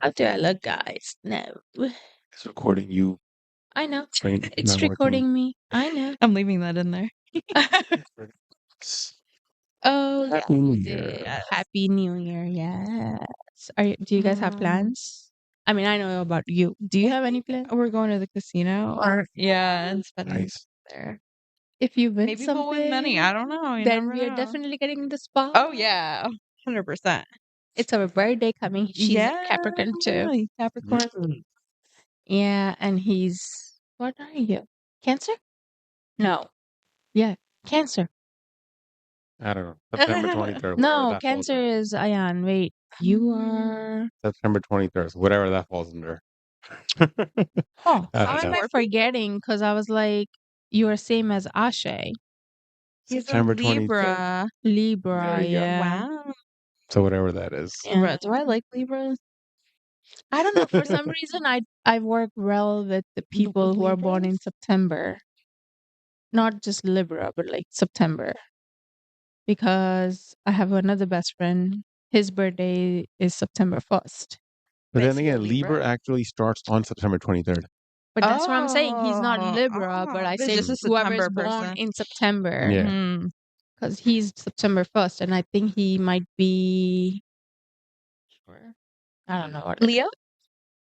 How do I look, guys? No. It's recording you. I know. Right? It's Not working. recording me. I know. I'm leaving that in there. Oh, Happy New yeah. Year. Happy New Year. Yes. Do you guys have plans? I mean, I know about you. Do you have any plans? We're going to the casino. And spending Nice. there. If you win Maybe something, we'll win money. I don't know. You then never we are know. definitely getting the spot. Oh yeah, 100%. It's our birthday coming. She's a Capricorn too. Capricorn. Yeah, and he's what are you? Cancer? No. Yeah, Cancer. I don't know. September 23rd. No, Cancer is Ayan. Wait, you are. September 23rd. Whatever that falls under. Oh, I how don't am know. I forgetting? Because I was like, you are same as Ashe. He's September a Libra. 23rd. Libra, yeah. Wow. So whatever that is. Yeah. Do I like Libras? I don't know. For some reason, I work well with the people who are born in September. Not just Libra, but like September. Because I have another best friend. His birthday is September 1st. But then again, Libra actually starts on September 23rd. But that's what I'm saying. He's not Libra, but I said just a whoever's September born person. in September. Yeah. Because he's September 1st, and I think he might be. I don't know what. Leo?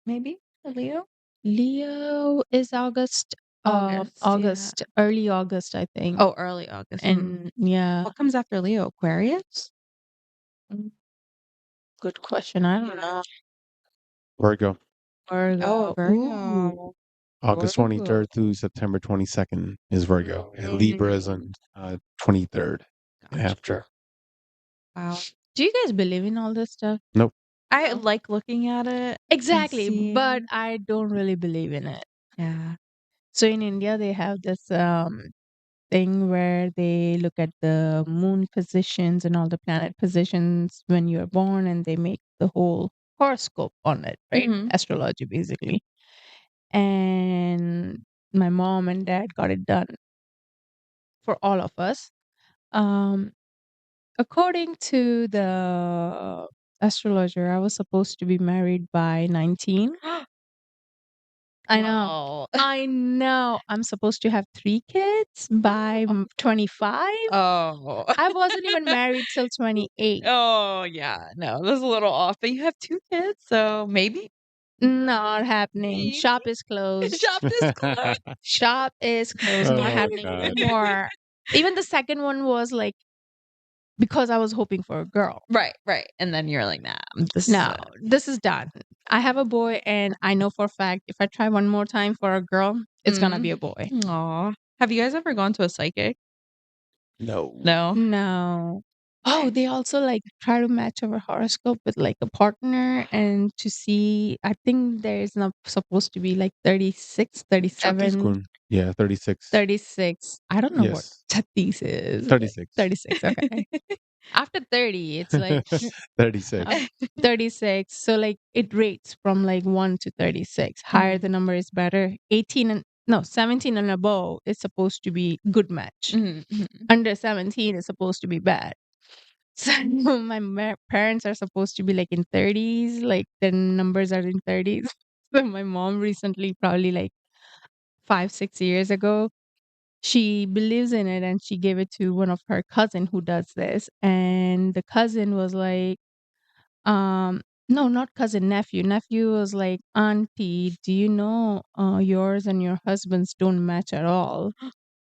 Maybe a Leo? Leo is August. August, Early August, I think. Oh, early August. And yeah. What comes after Leo? Aquarius? Good question. I don't know. Virgo. Virgo. Virgo. August 23rd through September 22nd is Virgo. And Libra is on 23rd after. Wow. Do you guys believe in all this stuff? Nope. I like looking at it. Exactly, but I don't really believe in it. Yeah. So in India, they have this thing where they look at the moon positions and all the planet positions when you're born, and they make the whole horoscope on it, right? Astrology, basically. And my mom and dad got it done for all of us. According to the astrologer, I was supposed to be married by 19. I know. I know. I'm supposed to have 3 kids by 25. Oh. I wasn't even married till 28. Oh, yeah. No, that's a little off. But you have 2 kids, so maybe. Not happening. Shop is closed. Shop is closed. Shop is closed. Not happening anymore. Even the second one was like because I was hoping for a girl. Right. And then you're like, nah, this is done. I have a boy, and I know for a fact if I try one more time for a girl, it's gonna be a boy. Aw. Have you guys ever gone to a psychic? No. Oh, they also like try to match our horoscope with like a partner and to see. I think there's not supposed to be like 36, 37. Yeah, 36. 36. I don't know what Chatis is. 36. 36, okay. After 30, it's like 36. 36. So like it rates from like 1 to 36. Higher the number is better. 17 and above is supposed to be good match. Under 17 is supposed to be bad. So my parents are supposed to be like in 30s, like the numbers are in 30s. So my mom recently, probably like 5-6 years ago, she believes in it and she gave it to one of her cousin who does this. And the cousin was like, no, not cousin, nephew. Nephew was like, Auntie, do you know yours and your husband's don't match at all?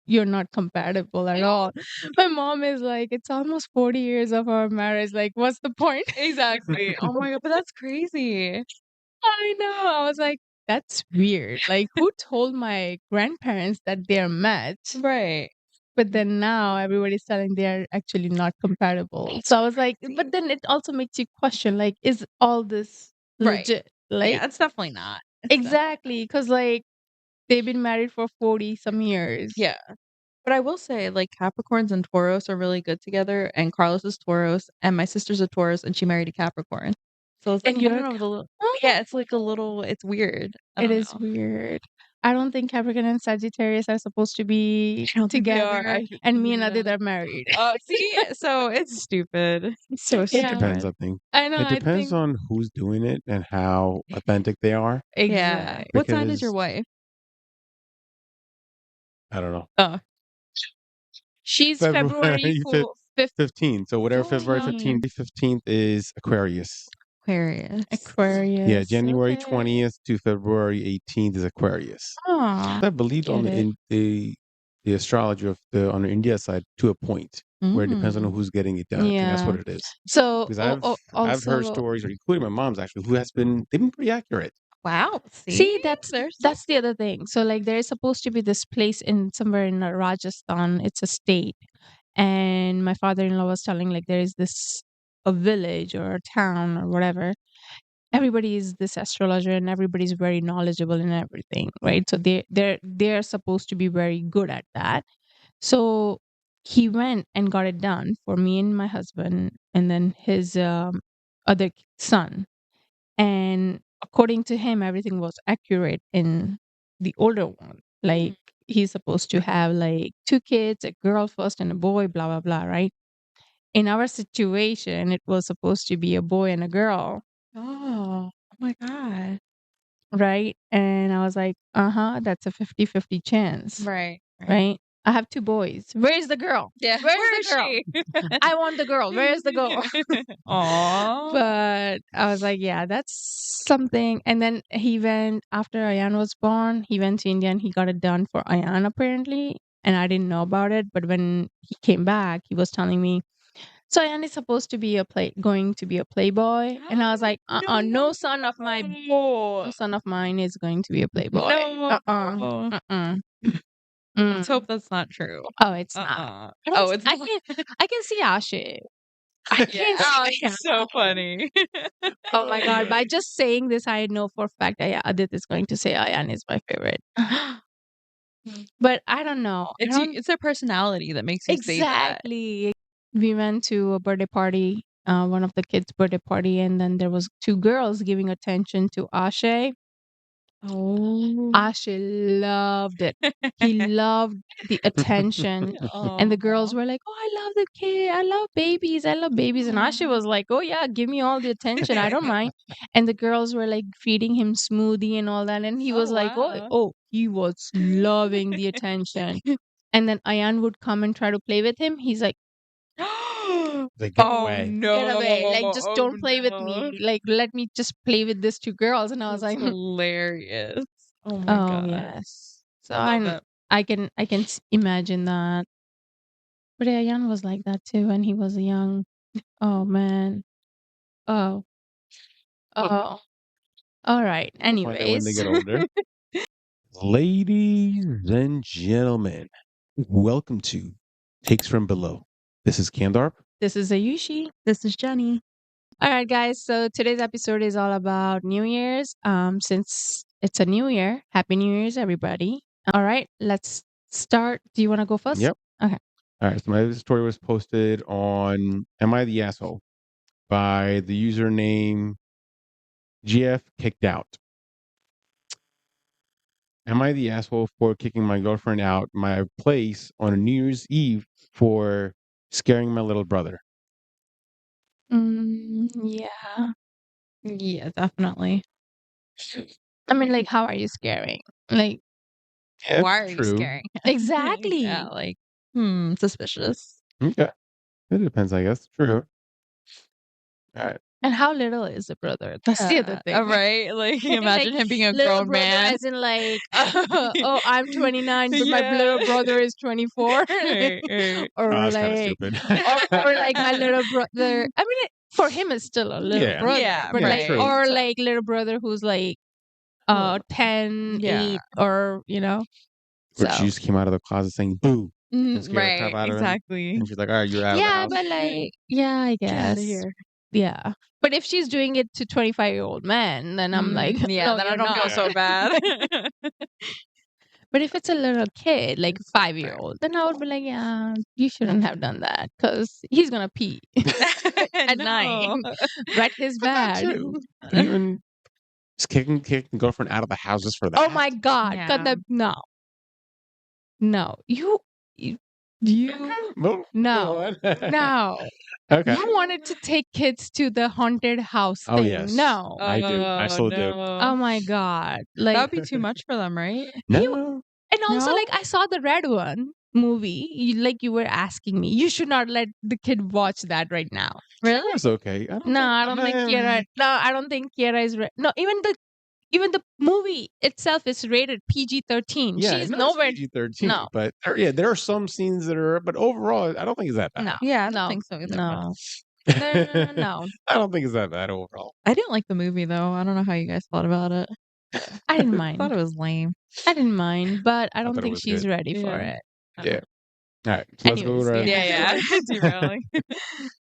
You're not compatible at all. My mom is like, it's almost 40 years of our marriage. Like, what's the point? Exactly. Oh my God, but that's crazy. I know. I was like, that's weird. Like, who told my grandparents that they're matched? Right. But then now everybody's telling they're actually not compatible. So I was like, but then it also makes you question, like, is all this legit? Like, yeah, it's definitely not. Exactly. Because, like, they've been married for 40 some years. Yeah. But I will say, like, Capricorns and Tauros are really good together. And Carlos is Tauros, and my sister's a Taurus, and she married a Capricorn. So it's like, And I don't know, yeah, it's like it's weird. It is weird. I don't think Capricorn and Sagittarius are supposed to be I don't think they are. together, and me and Adit are married. Oh, see, so it's stupid. It's so It stupid. depends, I think. I know. It depends on who's doing it and how authentic they are. Exactly. What sign is your Because- wife? I don't know. Oh, She's February February 15th. So whatever February 15th is Aquarius. Aquarius. Aquarius. Yeah, January okay. 20th to February 18th is Aquarius. Aw. I believe on Get the astrology of on the India side to a point where it depends on who's getting it done. I think that's what it is. So Because I've heard stories, including my mom's actually, who they've been pretty accurate. Wow. See, that's the other thing. So like there's supposed to be this place in somewhere in Rajasthan. It's a state, and my father-in-law was telling like there is this a village or a town or whatever. Everybody is this astrologer and everybody's very knowledgeable in everything, right? So they're supposed to be very good at that. So he went and got it done for me and my husband, and then his other son. And according to him, everything was accurate in the older one. Like he's supposed to have like 2 kids, a girl first and a boy, blah blah blah, right? In our situation, it was supposed to be a boy and a girl, Oh my God. right? And I was like, that's a 50-50 chance, Right. right? I have 2 boys. Where's the girl? Yeah. Where's the girl? I want the girl. Where's the girl? Aw. But I was like, yeah, that's something. And then he went after Ayan was born. He went to India and he got it done for Ayan apparently. And I didn't know about it. But when he came back, he was telling me, so Ayan is supposed to be going to be a playboy. And I was like, no son of mine is going to be a playboy. No. Let's hope that's not true. Oh, it's not. It's I can see Ashi. I can't see it's so funny. Oh my God. By just saying this, I know for a fact that Adit is going to say Ayan is my favorite. But I don't know. It's their personality that makes you say that. Exactly. We went to a birthday party, one of the kids' birthday party, and then there was 2 girls giving attention to Ashe. Oh. Ashe loved it. He loved the attention. And the girls were like, oh, I love the kid. I love babies. I love babies. And Ashe was like, oh, yeah, give me all the attention. I don't mind. And the girls were like feeding him smoothie and all that. And he was like, oh, he was loving the attention. And then Ayan would come and try to play with him. He's like, Like, get away. No. get away. Like, just don't play with me. Like, let me just play with these 2 girls. And I was That's like, hilarious. Oh my oh, God. yes. So Love it. I can imagine that. But Ayan was like that too when he was young. Oh man. Oh. Oh. All right. We'll find out when they Anyways. get older. Ladies and gentlemen, welcome to Takes from Below. This is Kandarp. This is Aayushi. This is Jenny. All right, guys. So today's episode is all about New Year's. Since it's a new year, Happy New Year's, everybody. All right, let's start. Do you want to go first? Yep. Okay. All right. So my story was posted on Am I the Asshole by the username GF Kicked Out. Am I the asshole for kicking my girlfriend out my place on a New Year's Eve for scaring my little brother? Yeah. Yeah, definitely. I mean, like, how are you scaring? Like, Yeah, Why are you true. scaring? exactly. Yeah, like, suspicious. Okay. It depends, I guess. True. All right. And how little is the brother? That's the other thing. Right? Like, imagine him being a little grown brother, man. as in like, oh, I'm 29, but my little brother is 24. Or That's kind of like, stupid. or like my little brother. I mean, for him, it's still a little brother. Yeah, but like, true. or like little brother who's like, 10, 8, or Or she just came out of the closet saying "boo" and scared the crap out of him. Exactly. And she's like, "All right, you're out of the Yeah, house." but like, yeah, I Get out of guess. here. Yeah. But if she's doing it to 25-year-old men, then I'm like, Yeah, no, then I you're don't feel not. so bad. But if it's a little kid, like a 5-year-old, then I would be like, yeah, you shouldn't have done that because he's gonna pee at night. Wet his But that's bed. true. Even Just kicking the girlfriend out of the house just for that. Oh my God. Yeah. Kandarp, no. No. You No. no. No. Okay. You wanted to take kids to the haunted house Oh thing. yes. No. I do. I still do. no. Oh my God. That Like, would be too much for them, right? No. and also, No? like, I saw the red one movie. You were asking me. You should not let the kid watch that right now. Really? It's okay. No, I don't think Kiera. No, I don't think Kiera is. No, even the movie itself is rated PG-13. Yeah, She's no, nowhere. it's PG-13. No. But there are some scenes that are. But overall, I don't think it's that bad. No. Yeah, I don't no, think so either. No. No. I don't think it's that bad overall. I didn't like the movie though. I don't know how you guys thought about it. I didn't I thought mind. it was lame. I didn't mind, but I don't thought it think was she's good. ready for Yeah. it. Yeah. All right. So let's go Anyways, to yeah. Derailing.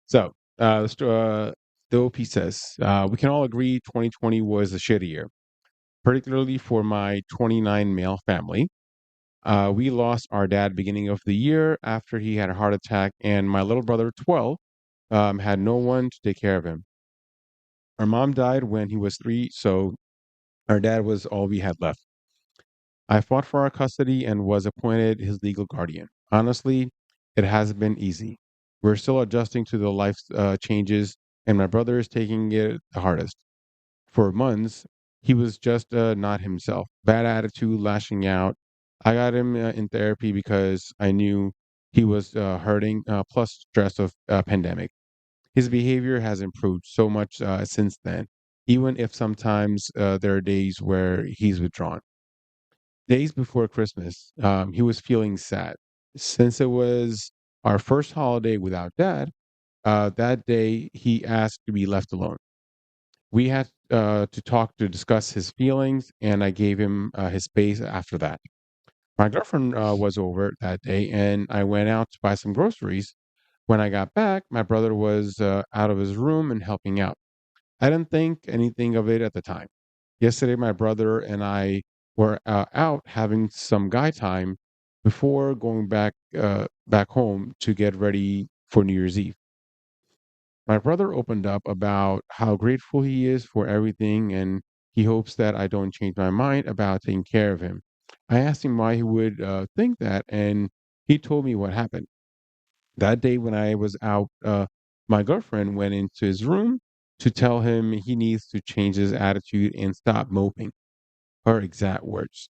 So, the OP says, we can all agree 2020 was a shitty year, particularly for my 29 male family. We lost our dad beginning of the year after he had a heart attack, and my little brother, 12, had no one to take care of him. Our mom died when he was 3, so our dad was all we had left. I fought for our custody and was appointed his legal guardian. Honestly, it hasn't been easy. We're still adjusting to the life changes, and my brother is taking it the hardest. For months, he was just not himself. Bad attitude, lashing out. I got him in therapy because I knew he was hurting, plus stress of pandemic. His behavior has improved so much since then, even if sometimes there are days where he's withdrawn. Days before Christmas, he was feeling sad. Since it was our first holiday without dad, that day he asked to be left alone. We had to talk to discuss his feelings, and I gave him his space after that. My girlfriend was over that day, and I went out to buy some groceries. When I got back, my brother was out of his room and helping out. I didn't think anything of it at the time. Yesterday, my brother and I were out having some guy time before going back home to get ready for New Year's Eve. My brother opened up about how grateful he is for everything, and he hopes that I don't change my mind about taking care of him. I asked him why he would think that, and he told me what happened. That day when I was out, my girlfriend went into his room to tell him he needs to change his attitude and stop moping. Her exact words.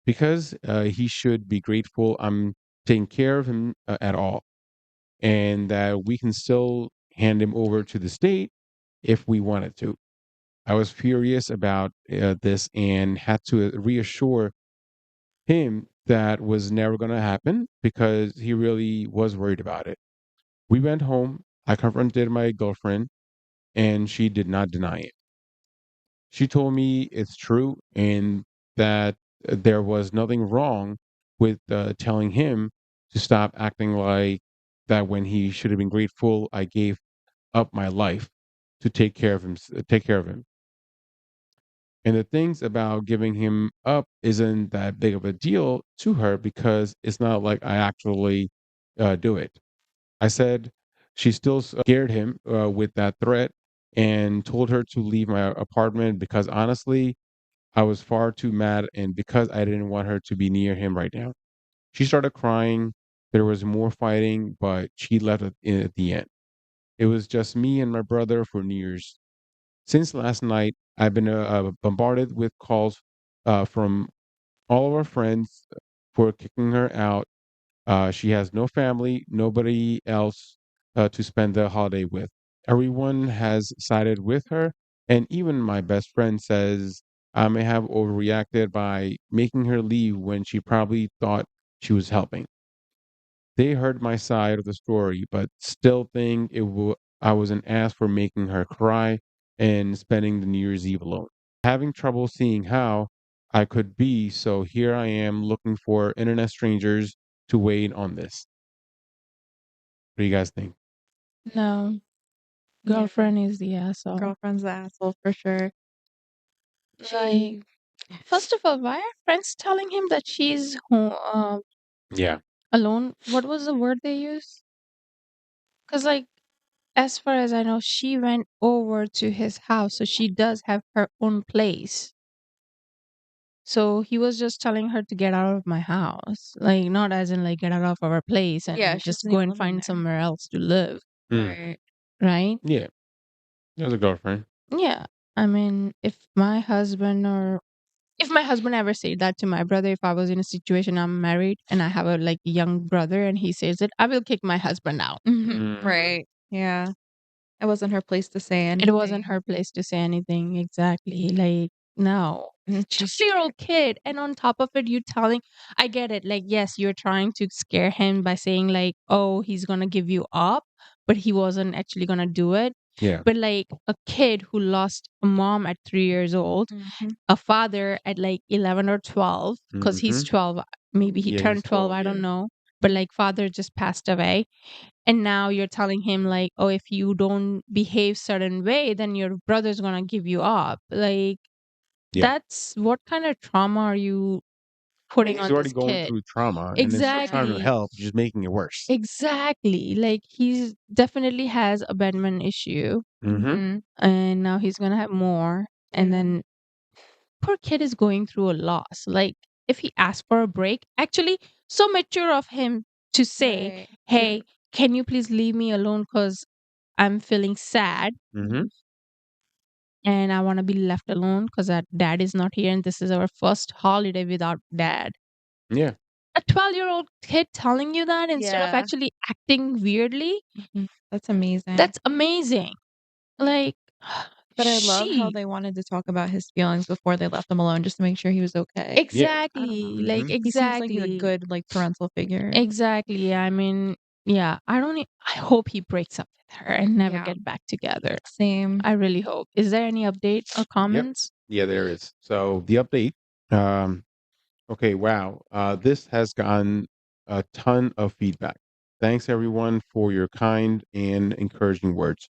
Because he should be grateful I'm taking care of him at all, and that we can still hand him over to the state if we wanted to. I was furious about this and had to reassure him that was never going to happen because he really was worried about it. We went home. I confronted my girlfriend, and she did not deny it. She told me it's true and that there was nothing wrong with telling him to stop acting like that when he should have been grateful I gave up my life to take care of him. And the things about giving him up isn't that big of a deal to her because it's not like I actually do it. I said she still scared him with that threat and told her to leave my apartment because honestly, I was far too mad and because I didn't want her to be near him right now. She started crying. There was more fighting, but she left at the end. It was just me and my brother for New Year's. Since last night, I've been bombarded with calls from all of our friends for kicking her out. She has no family, nobody else to spend the holiday with. Everyone has sided with her, and even my best friend says I may have overreacted by making her leave when she probably thought she was helping. They heard my side of the story, but still think I was an ass for making her cry and spending the New Year's Eve alone. Having trouble seeing how I could be, so here I am looking for internet strangers to weigh in on this. What do you guys think? No. Girlfriend is the asshole. Girlfriend's the asshole for sure. Like, first of all, why are friends telling him that she's Yeah. alone? What was the word they used? Because, like, As far as I know, she went over to his house, so she does have her own place. So he was just telling her to get out of my house, like not as in like get out of our place and Yeah, she just doesn't go even and live in find there. somewhere else to live, Right. right? Yeah, as a girlfriend. Yeah. I mean, if my husband ever said that to my brother, if I was in a situation I'm married and I have a like young brother and he says it, I will kick my husband out. Right. Yeah. It wasn't her place to say It wasn't anything. her place to say anything exactly. Like, no. She's 2-year-old kid. And on top of it, you telling, I get it. Like, yes, you're trying to scare him by saying, like, oh, he's going to give you up, but he wasn't actually going to do it. Yeah. But like a kid who lost a mom at 3 years old, a father at like 11 or 12, because he's 12, maybe he Yeah, turned he's 12, 12, I don't yeah. know. But like father just passed away. And now you're telling him like, oh, if you don't behave certain way, then your brother's gonna give you up. Like, Yeah. that's what kind of trauma are you I putting mean, he's on already this going kid? through trauma, and instead of trying to Exactly. help, you're just making it worse. Exactly. Like he's definitely has abandonment issue, and now he's gonna have more. And then poor kid is going through a loss. Like if he asked for a break, actually, so mature of him to say, Right. "Hey, can you please leave me alone? Because I'm feeling sad and I want to be left alone because our dad is not here and this is our first holiday without dad." Yeah. A 12-year-old kid telling you that instead of Yeah. actually acting weirdly, That's amazing. that's amazing. Like, But I love how she. they wanted to talk about his feelings before they left him alone just to make sure he was okay. Exactly. Like, He seems like he's a exactly. good, like, parental figure. Exactly. I mean, yeah, I hope he breaks up with her and never Yeah. get back together. Same. I really hope. Is there any update or comments? Yeah, there is. So the update. Um, okay, wow. This has gotten a ton of feedback. Thanks everyone for your kind and encouraging words.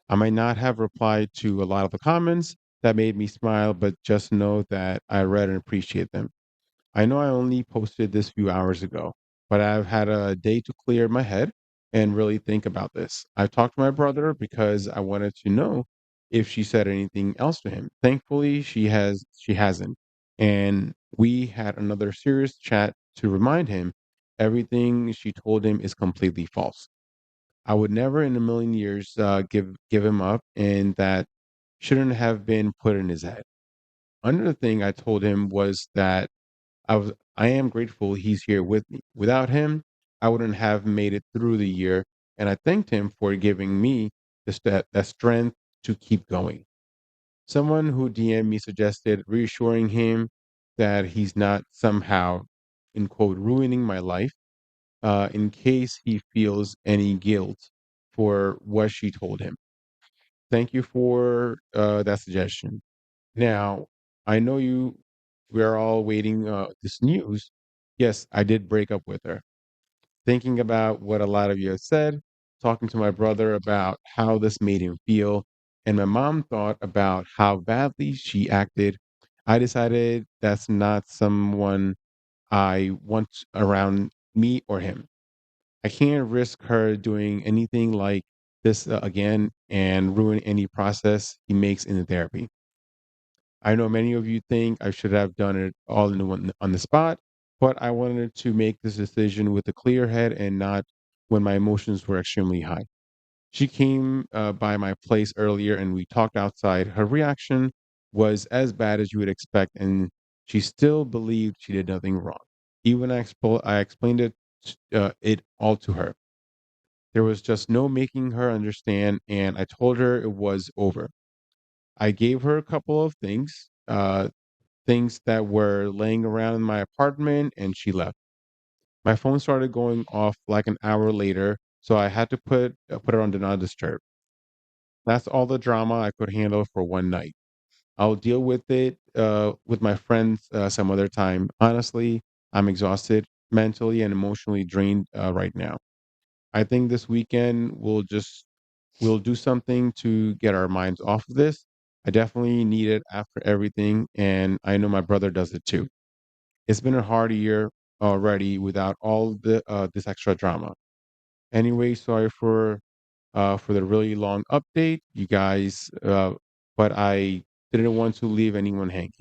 I might not have replied to a lot of the comments that made me smile, but just know that I read and appreciate them. I know I only posted this few hours ago, but I've had a day to clear my head and really think about this. I talked to my brother because I wanted to know if she said anything else to him. Thankfully, she hasn't. And we had another serious chat to remind him everything she told him is completely false. I would never in a million years give him up, and that shouldn't have been put in his head. Another thing I told him was that I am grateful he's here with me. Without him, I wouldn't have made it through the year, and I thanked him for giving me the strength to keep going. Someone who DM'd me suggested reassuring him that he's not somehow, in quote, ruining my life, in case he feels any guilt for what she told him. Thank you for that suggestion. Now, I know we're all waiting this news. Yes, I did break up with her. Thinking about what a lot of you have said, talking to my brother about how this made him feel, and my mom thought about how badly she acted, I decided that's not someone I want around me or him. I can't risk her doing anything like this again and ruin any process he makes in the therapy. I know many of you think I should have done it all in one on the spot, but I wanted to make this decision with a clear head and not when my emotions were extremely high. She came by my place earlier and we talked outside. Her reaction was as bad as you would expect, and she still believed she did nothing wrong. Even I explained it all to her. There was just no making her understand, and I told her it was over. I gave her a couple of things that were laying around in my apartment, and she left. My phone started going off like an hour later, so I had to put it on do not disturb. That's all the drama I could handle for one night. I'll deal with it with my friends some other time. Honestly, I'm exhausted, mentally and emotionally drained right now. I think this weekend we'll do something to get our minds off of this. I definitely need it after everything, and I know my brother does it too. It's been a hard year already without all the this extra drama. Anyway, sorry for for the really long update, you guys. But I didn't want to leave anyone hanging.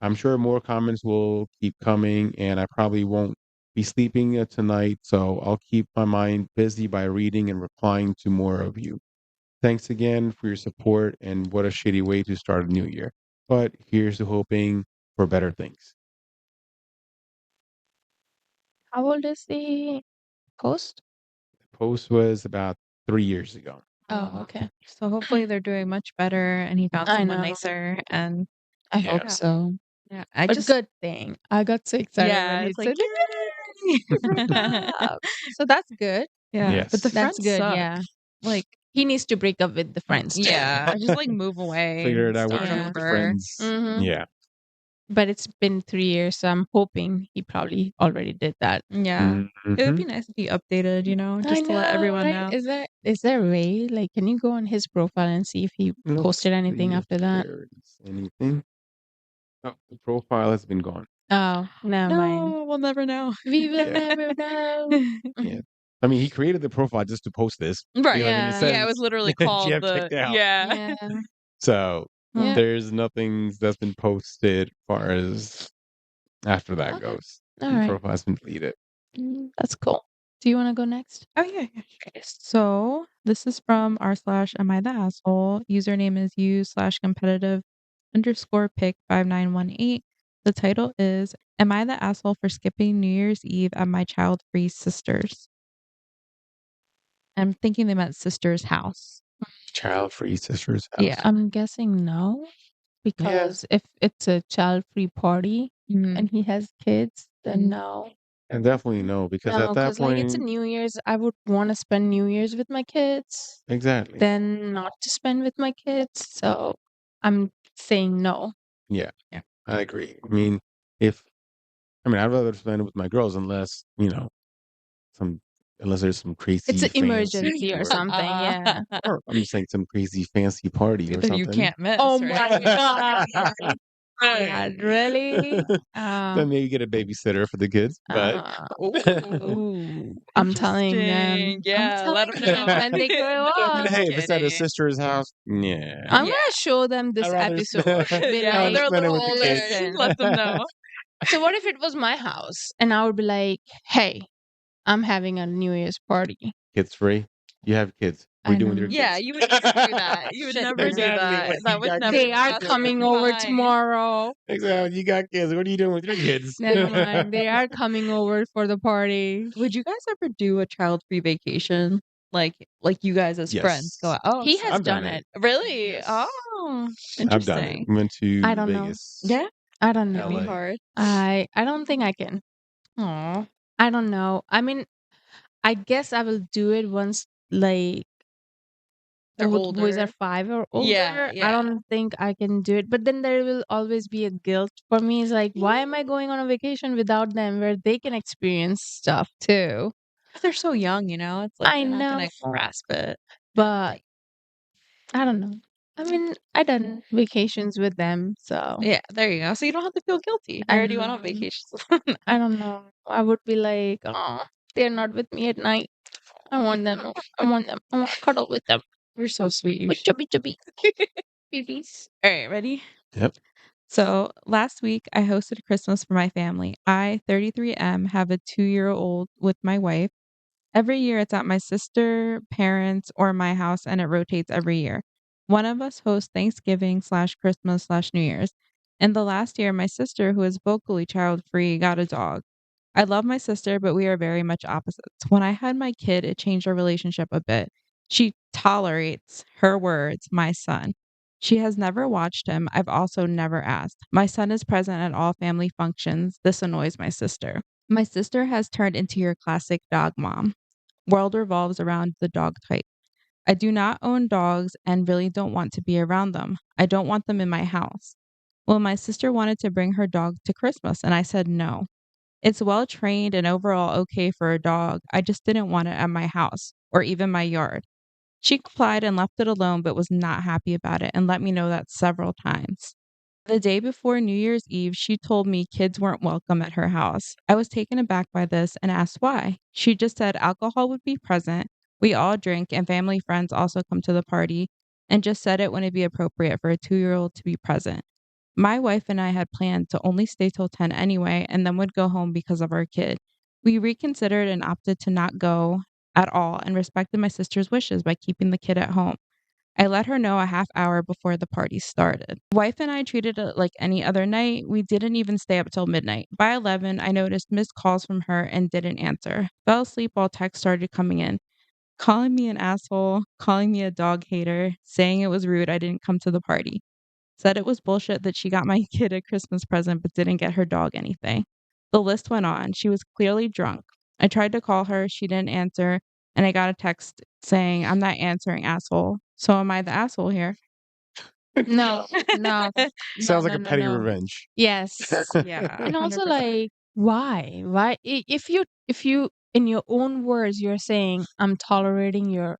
I'm sure more comments will keep coming, and I probably won't be sleeping tonight, so I'll keep my mind busy by reading and replying to more of you. Thanks again for your support, and what a shitty way to start a new year. But here's to hoping for better things. How old is the post? The post was about 3 years ago. Oh, okay. So hopefully they're doing much better and he found I someone know. nicer and I Yeah. hope so. yeah, But good thing. I got so excited yeah, when he it's like said, "Yay, we broke up." So that's good. yeah, but the Yes. That's friends good. suck. Yeah. Like He needs to break up with the friends too. yeah, just like move away Figure and it out with, start Yeah. with the over. friends. Mhm. Yeah. But it's been 3 years, so I'm hoping he probably already did that. Yeah. It would be Mhm. nice if he updated, you know, I just to let know, everyone right? know. Is there a way? Like, can you go on his profile and see if he Let's posted anything see if after that? there's anything. Oh, the profile has been gone. Oh, never mind. No, we'll never know. We will Yeah. never know. Yeah. I mean, he created the profile just to post this. Right. You know what I mean? It Yeah. Yeah, it says was literally called GF the checked out. yeah. Yeah. So Yeah. there's nothing that's been posted far as after that Okay. goes. All The right. profile has been deleted. That's cool. Do you want to go next? Oh yeah, yeah. Sure. So this is from r/am I the asshole. Username is u/competitive_pick5918. The title is Am I the asshole for skipping New Year's Eve at my child-free sister's? I'm thinking they meant sister's house. Child-free sister's house. Yeah. I'm guessing no, because if it's a child-free party Mhm. and he has kids, then no. And definitely no, because No, at that because like it's a point, New Year's, I would want to spend New Year's with my kids, exactly. then not to spend with my kids. So I'm saying no. Yeah. Yeah. I agree. I mean, I'd rather spend it with my girls unless, unless there's some crazy It's an fancy emergency or something. Yeah. or I'm just saying some crazy fancy party or That you something. can't miss. Oh right? my God, really? Then maybe get a babysitter for the kids. But Ooh, I'm telling them. Interesting. Yeah, let 'em know. When they grow I mean, up. hey, if it's at a Kidding. sister's house, yeah. I'm Yeah. gonna show them this I'd rather episode. Be Yeah, when like, they're a spend it little with the older, kids. let them know. so what if it was my house and I would be like, hey, I'm having a New Year's party. Kids free. You have kids. What are you doing with your kids? Yeah, you would never do that. You would Shit, never do Exactly, that. like, That you would got never They kids. are pass coming your over mind. tomorrow. Exactly. You got kids. What are you doing with your kids? Never mind. They are coming over for the party. Would you guys ever do a child-free vacation? Like you guys as friends go Yes. out. Oh, He has I've done done it. really? Yes. Oh, I've done it. interesting. Went to I don't know. Vegas. Yeah, I don't that'd be know. LA. hard. I don't think I can. Aw. I don't know. I mean, I guess I will do it once like They're both boys are older. 5 or older. Yeah, I yeah. don't think I can do it. But then there will always be a guilt for me. It's like, why am I going on a vacation without them where they can experience stuff too? They're so young, you know? It's like I they're not know, gonna grasp it. but I don't know. I mean, I done vacations with them, so Yeah, there you go. So you don't have to feel guilty. You already went on vacations. I don't know. I would be like, oh, they're not with me at night. I want them. I want them. I want to cuddle with them. You're so sweet. With chubby chubby babies. All right, ready? Yep. So last week I hosted Christmas for my family. I, 33M, have a 2-year-old with my wife. Every year it's at my sister, parents, or my house, and it rotates every year. One of us hosts Thanksgiving/Christmas/New Year's. And the last year, my sister, who is vocally child free, got a dog. I love my sister, but we are very much opposites. When I had my kid, it changed our relationship a bit. She tolerates, her words, my son. She has never watched him. I've also never asked. My son is present at all family functions. This annoys my sister. My sister has turned into your classic dog mom. World revolves around the dog type. I do not own dogs and really don't want to be around them. I don't want them in my house. Well, my sister wanted to bring her dog to Christmas, and I said no. It's well trained and overall okay for a dog. I just didn't want it at my house or even my yard. She complied and left it alone, but was not happy about it and let me know that several times. The day before New Year's Eve, she told me kids weren't welcome at her house. I was taken aback by this and asked why. She just said alcohol would be present. We all drink, and family friends also come to the party, and just said it wouldn't be appropriate for a 2-year-old to be present. My wife and I had planned to only stay till 10 anyway, and then would go home because of our kid. We reconsidered and opted to not go at all and respected my sister's wishes by keeping the kid at home. I let her know a half hour before the party started. Wife and I treated it like any other night. We didn't even stay up till midnight. By 11, I noticed missed calls from her and didn't answer. Fell asleep while texts started coming in, calling me an asshole, calling me a dog hater, saying it was rude I didn't come to the party. Said it was bullshit that she got my kid a Christmas present but didn't get her dog anything. The list went on. She was clearly drunk. I tried to call her, she didn't answer, and I got a text saying, "I'm not answering, asshole." So am I the asshole here? No, no, Sounds like no, a no, petty no. revenge. Yes. Yeah. And also 100%. like why if you in your own words you're saying I'm tolerating your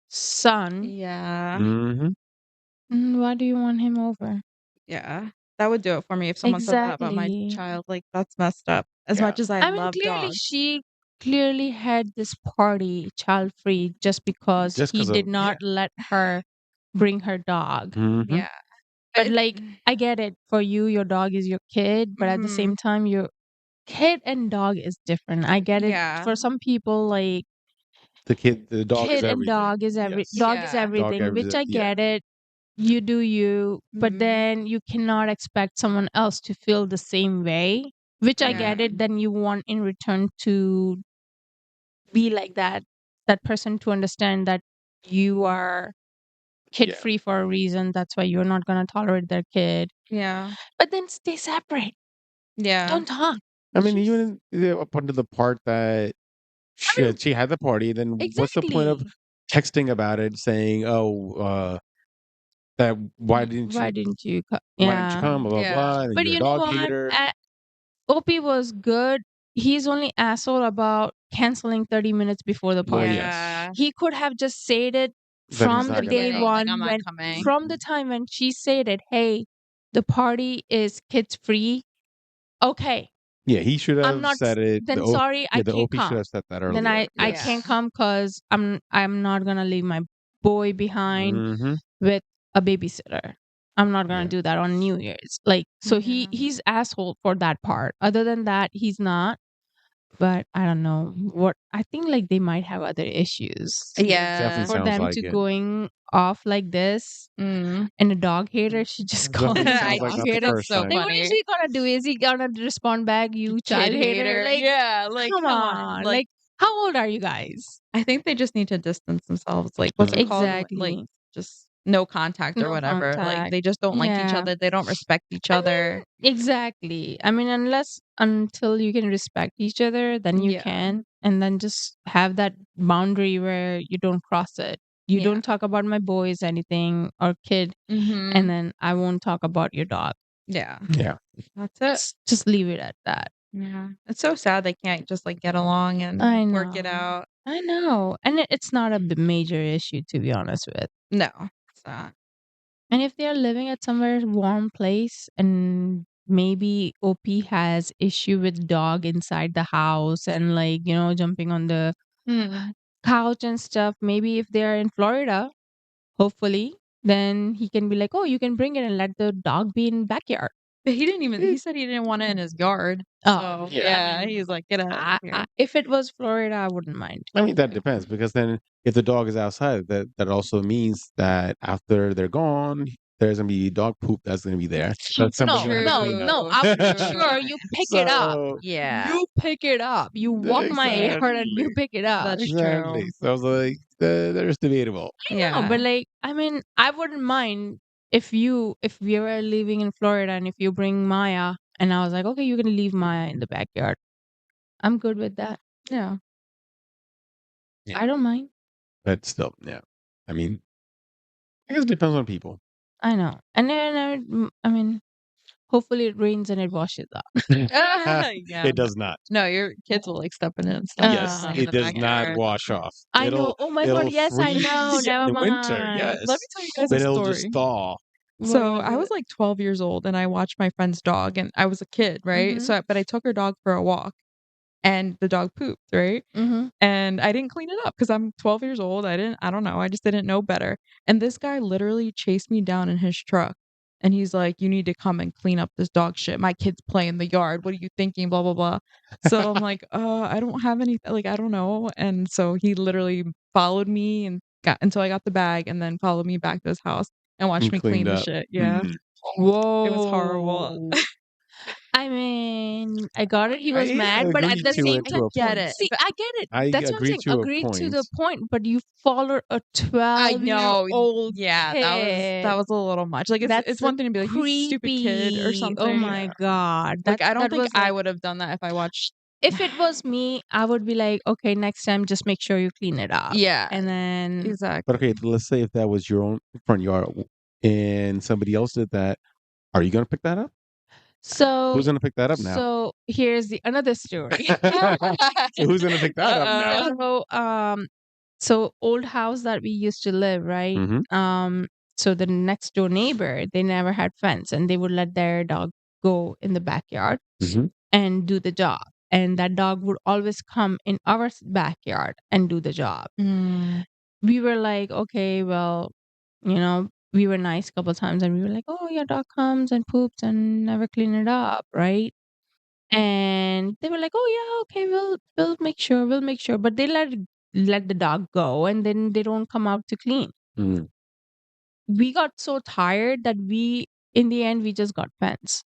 son, Yeah. Mm-hmm. why do you want him over? Yeah. That would do it for me if someone said that about my Exactly. child. Like, that's messed up. As Yeah. much as I I mean, love clearly dogs. she clearly had this party child free just because Just he 'cause did of not let her bring her dog. Mm-hmm. Yeah. But like, I get it. For you, your dog is your kid, but at the same time, your kid and dog is different. I get it. Yeah. For some people, like The dog is kid and everything. dog is Yes. dog is Yeah. everything, which I Yeah. get it. You do you, but Mhm. then you cannot expect someone else to feel the same way, which I get Yeah. it. Then you want in return to be like that person to understand that you are kid Yeah. free for a reason. That's why you're not going to tolerate their kid. Yeah. But then stay separate. Yeah. Don't talk. I mean, Just- even up until the part that she had the party, then what's the point of exactly. texting about it, saying, "Oh, that why didn't Why you didn't you? why didn't you Yeah. come?" Blah blah Yeah. blah. And But you're a you know dog what? hater. OP was good. He's only asshole about canceling 30 minutes before the Well, party. yes, He could have just said it that he's from not the the gonna day beginning, come. like, one I'm not when coming. from the time when she said it, hey, the party is kids free. Okay. Yeah, he should I'm have not said it. then sorry, I The can't OP should come. have said that Then earlier. I Yes. can't come because I'm not gonna leave my boy behind Mm-hmm. with a babysitter. I'm not gonna Yeah. do that on New Year's. Like, so he's asshole for that part. Other than that, he's not. But I don't know what I think. Like they might have other issues Definitely for sounds them like to it. going off like this. Mm. And a dog hater, she just called him Definitely a sounds like dog not the hater. first so time. Like, what is he gonna do? Is he gonna respond back, you child hater? Like, yeah, like come on. Like, how old are you guys? I think they just need to distance themselves. Like, what's it called? Like, Exactly. just no contact or No whatever. Like, contact. they just don't like each Yeah. other. They don't respect each I other. mean, exactly. I mean, until you can respect each other, then you Yeah. can. And then just have that boundary where you don't cross it. You Yeah. don't talk about my boys, anything, or kid, Mm-hmm. and then I won't talk about your dog. Yeah. Yeah. That's it. Just leave it at that. Yeah. It's so sad they can't just like get along and I work it know. out. I know. And it's not a major issue, to be honest with. No, it's not. And if they're living at somewhere warm place and maybe OP has issue with dog inside the house and like, jumping on the couch and stuff, maybe if they're in Florida, hopefully, then he can be like, "Oh, you can bring it and let the dog be in backyard." But he said he didn't want it in his yard. Oh, So, yeah. yeah, he's like, get out of here. If it was Florida, I wouldn't mind. I mean, that depends because then if the dog is outside, that also means that after they're gone, there's gonna be dog poop that's gonna be there. That somebody's gonna have to clean up. I would make sure you pick it up. Yeah. You pick it up. You walk my yard and you pick it up. That's Exactly. true. So I was like, there's debatable. No, but like, I mean, I wouldn't mind if we were living in Florida and if you bring Maya and I was like, okay, you can leave Maya in the backyard. I'm good with that. Yeah. Yeah. I don't mind. But still, yeah. I mean, I guess it depends on people. I know. And then, I mean, hopefully it rains and it washes up. Yeah. It does not. No, your kids will like step in it and stuff. Yes, in it the does not backyard. wash off. I know. Oh my God. It'll Yes, I know. freeze Never in the winter. mind. Yes. Let me tell you guys Then a it'll story. just thaw. So I was like 12 years old and I watched my friend's dog and I was a kid, right? Mhm. So, but I took her dog for a walk and the dog pooped, right? Mm-hmm. And I didn't clean it up because I'm 12 years old. I don't know. I just didn't know better. And this guy literally chased me down in his truck. And he's like, you need to come and clean up this dog shit. My kids play in the yard. What are you thinking? Blah, blah, blah. So I'm like, I don't have any, like, I don't know. And so he literally followed me and got until I got the bag and then followed me back to his house and watched me clean cleaned the up. shit. Yeah. Whoa. It was horrible. I mean, I got it. He was I mad, but at agree the to same it time, to a get point. it. see, I get it. I That's what I'm agree saying. to a Agree to the point. point, but you follow a 12-year-old Yeah, kid. that was a little much. Like That's it's one thing to be like, you stupid kid or creepy. something. Oh my god. Like I don't that think was I like, would have done that if I watched. if it was me, I would be like, okay, next time just make sure you clean it up. Yeah, And then exactly. But okay, let's say if that was your own front yard and somebody else did that, are you going to pick that up? so Who's going to pick that up now? So here's another story. So who's going to pick that up now? So old house that we used to live, right? Mhm. So the next door neighbor, they never had fence, and they would let their dog go in the backyard Mhm. and do the job. And that dog would always come in our backyard and do the job. We were like, okay, well, we were nice a couple times, and we were like, oh, your dog comes and poops and never clean it up, right? And they were like, oh yeah, okay, we'll make sure, but they let the dog go, and then they don't come out to clean. Mm. We got so tired that in the end, we just got fence,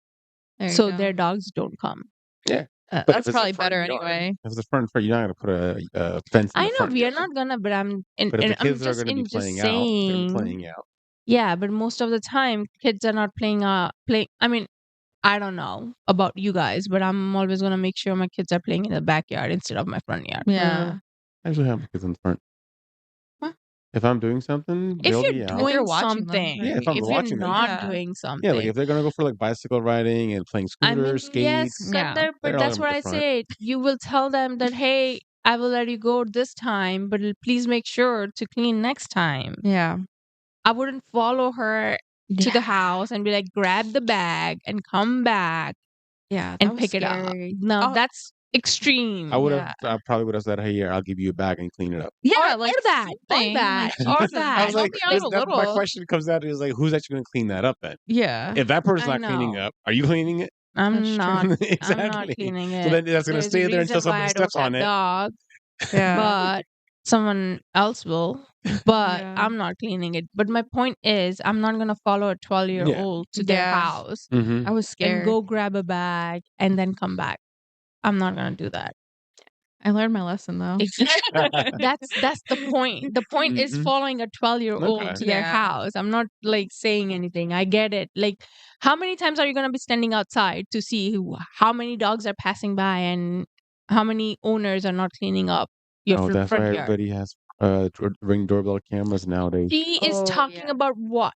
There you so go. their dogs don't come. Yeah. But That's if it's a probably front better yard, anyway. If it's a front yard, you're not going to put a fence in I the know front we are yard. not gonna, but I'm But if the I'm kids are just going to be just playing out, they're gonna be saying, playing out. yeah, but most of the time, kids are not playing. I mean, I don't know about you guys, but I'm always gonna make sure my kids are playing in the backyard instead of my front yard. Yeah. I usually have my kids in the front. What? If I'm doing something, If they'll you're be out. If you're doing watching them, something, right. Yeah, if I'm if watching you're them. not Yeah. doing Yeah, something, like if they're gonna go for like bicycle riding and playing I mean, scooters, yes, skates, Yeah. Kandarp, but they're that's all what at I the front. said. You will tell them that, hey, I will let you go this time, but please make sure to clean next time. Yeah. I wouldn't follow her to the house and be like, grab the bag and come back Yeah, that and was pick it up. scary. No, Oh, that's extreme. I probably would have said, "Hey, here, I'll give you a bag and clean it up." yeah, or like that, or something, that, like, or Jesus, that. I was help like, me out a my little. question comes out is like, who's actually gonna clean that up then? Yeah, If that person's I not cleaning know. up, are you cleaning it? I'm that's true. not. I'm not Exactly. cleaning it. So then that's gonna There's stay a there until reason why somebody I don't steps on have it. dogs, Yeah. but someone else will. But Yeah. I'm not cleaning it. But my point is, I'm not gonna follow a 12-year-old to their Yeah. house Mhm. I was and scared. go grab a bag and then come back. I'm not gonna do that. I learned my lesson though. That's the point. The point is Mhm. following a 12-year-old Okay. to their Yeah. house. I'm not like saying anything. I get it. Like, how many times are you gonna be standing outside to see how many dogs are passing by and how many owners are not cleaning up your Oh, that's why front yard? everybody has Ring doorbell cameras nowadays. She is Oh, talking yeah. about what?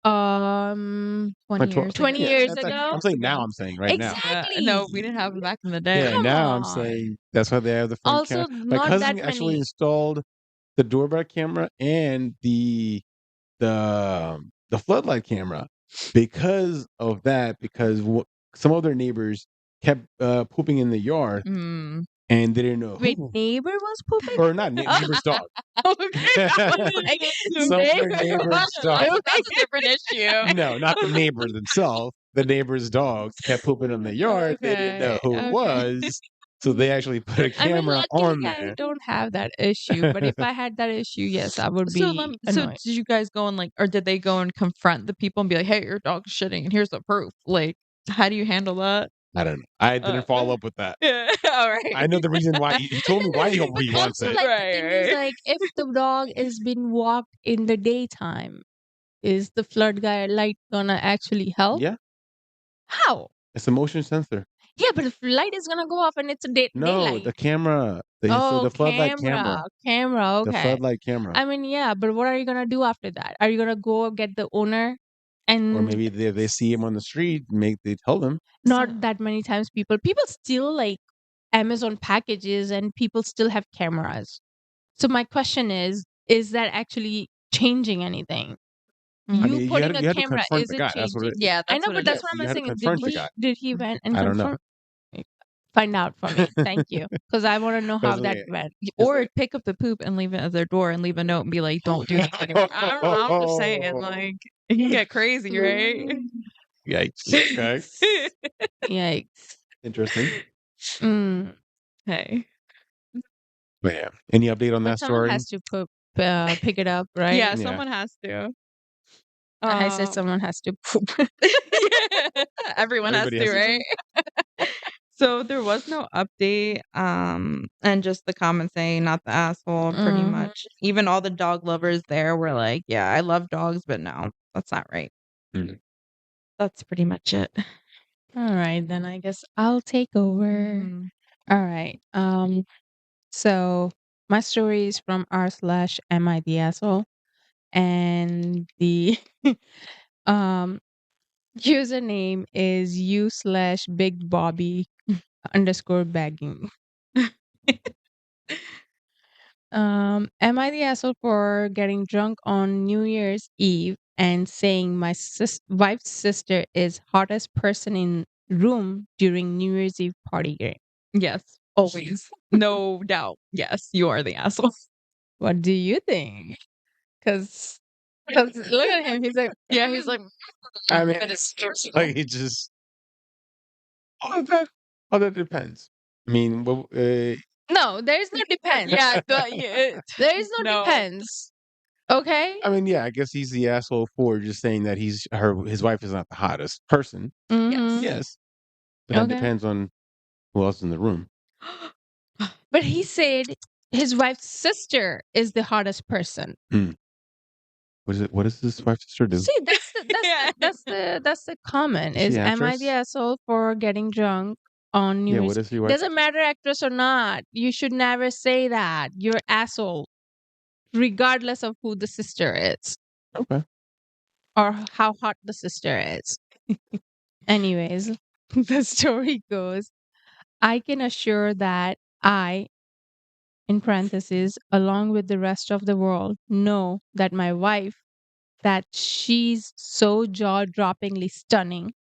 20 years 20 ago. years that's ago? I'm saying now. I'm saying right now. Exactly. No, we didn't have them back in the day. Yeah, Come now I'm on. saying that's why they have the front Also, camera. My not cousin that actually many. installed the doorbell camera and the floodlight camera because of that. Because some of their neighbors kept pooping in the yard Mm. and they didn't know Wait, who. neighbor was pooping? Or not neighbor's dog. Okay. I was like, Some of their neighbor neighbor's was dog. That's pooping. a different issue. No, not the neighbor themselves. The neighbor's dog kept pooping in the yard. They didn't know who it was. So they actually put a I mean, camera on luckily I there. don't have that issue. But if I had that issue, yes, I would be annoyed. Did you guys go and or did they go and confront the people and be like, "Hey, your dog's shitting, and here's the proof"? Like, how do you handle that? I don't know. I didn't follow up with that. Yeah, all right. I know the reason why. He told me why he wants Also, it. like, Right, the thing is, right. like, if the dog is being walked in the daytime, is the flood guy light gonna actually help? Yeah, How? it's a motion sensor. Yeah, but if light is gonna go off and it's a No, daylight. the camera. Oh, The floodlight camera. camera. The Okay. floodlight camera. I mean, yeah, but what are you gonna do after that? Are you gonna go get the owner? Or And maybe they see him on the street, they tell them. not that many times people still like Amazon packages and people still have cameras. So my question is that actually changing anything? I You mean, you putting had a to camera, confront is the it guy. That's what changing? it. Yeah, I that's know, what but it that's is. what You I'm had to saying. confront the guy. Did he went and I don't know. confront? Find out for me. Thank you. Because I want to know how that like- went. Or pick up the poop and leave it at their door and leave a note and be like, don't do that anymore. I don't know. I'm just saying, like, it can get crazy, right? Yikes. Okay. Yikes. Interesting. Mm. Hey. But yeah. Any update on But that someone story? has to pick it up, right? Yeah, Yeah. someone has to. I said Um, someone has to poop. Everyone has Everybody to, has to. right? So there was no update, and just the comment saying not the asshole, pretty Mhm. much. Even all the dog lovers there were like, yeah, I love dogs, but no, that's not right. Mhm. That's pretty much it. All right, then I guess I'll take over. Mhm. All right. So my story is from r/am I the asshole, and the username is u/big bobby _ begging. Am I the asshole for getting drunk on New Year's Eve and saying my wife's sister is hottest person in room during New Year's Eve party game? Yes, always. No doubt. Yes, you are the asshole. What do you think? Because look at him. He's like, yeah, he's like, I mean, like he just. Oh, that depends. I mean, well, no, there's no depends. Yeah, There is no no. depends. Okay. I mean, yeah, I guess he's the asshole for just saying that his wife is not the hottest person. Mhm. Yes, but that Okay. depends on who else in the room. But he said his wife's sister is the hottest person. What is it? What does his wife's sister do? See, that's the comment. Is she Is an am I the actress? asshole for getting drunk on New Yeah, Year's? what is your wife? Doesn't matter actress or not. You should never say that. You're asshole, regardless of who the sister is Okay. or how hot the sister is. Anyways, the story goes, I can assure that I, in parentheses, along with the rest of the world, know that my wife, that she's so jaw-droppingly stunning.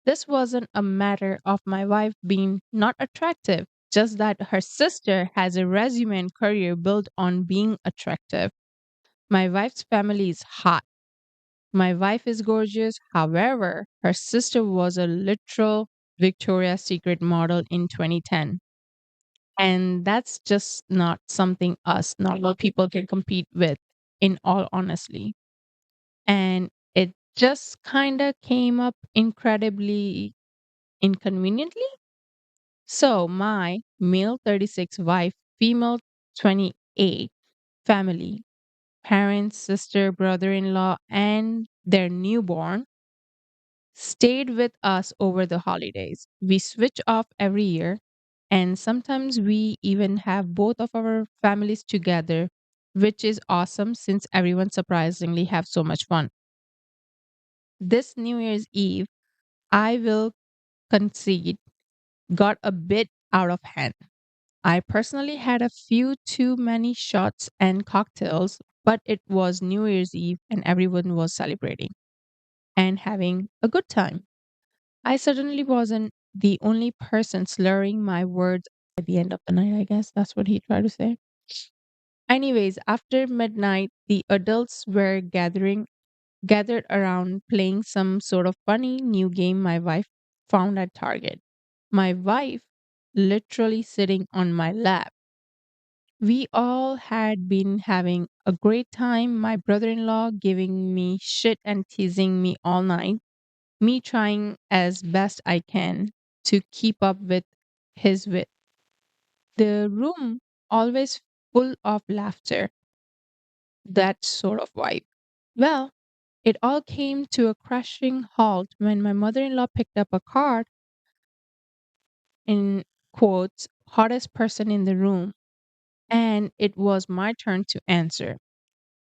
This wasn't a matter of my wife being not attractive, just that her sister has a resume and career built on being attractive. My wife's family is hot. My wife is gorgeous. However, her sister was a literal Victoria's Secret model in 2010. And that's just not something us normal people can compete with, in all honesty. And it just kind of came up incredibly inconveniently. So, my male 36 wife, female 28 family, parents, sister, brother in law, and their newborn stayed with us over the holidays. We switch off every year, and sometimes we even have both of our families together, which is awesome since everyone surprisingly have so much fun. This New Year's Eve, I will concede, got a bit out of hand. I personally had a few too many shots and cocktails, but it was New Year's Eve and everyone was celebrating and having a good time. I certainly wasn't the only person slurring my words at the end of the night, I guess. That's what he tried to say. Anyways, after midnight, the adults were gathered around playing some sort of funny new game my wife found at Target. My wife literally sitting on my lap. We all had been having a great time. My brother in law giving me shit and teasing me all night. Me trying as best I can to keep up with his wit. The room always full of laughter. That sort of vibe. Well, it all came to a crashing halt when my mother in law picked up a card in quotes, hottest person in the room, and it was my turn to answer.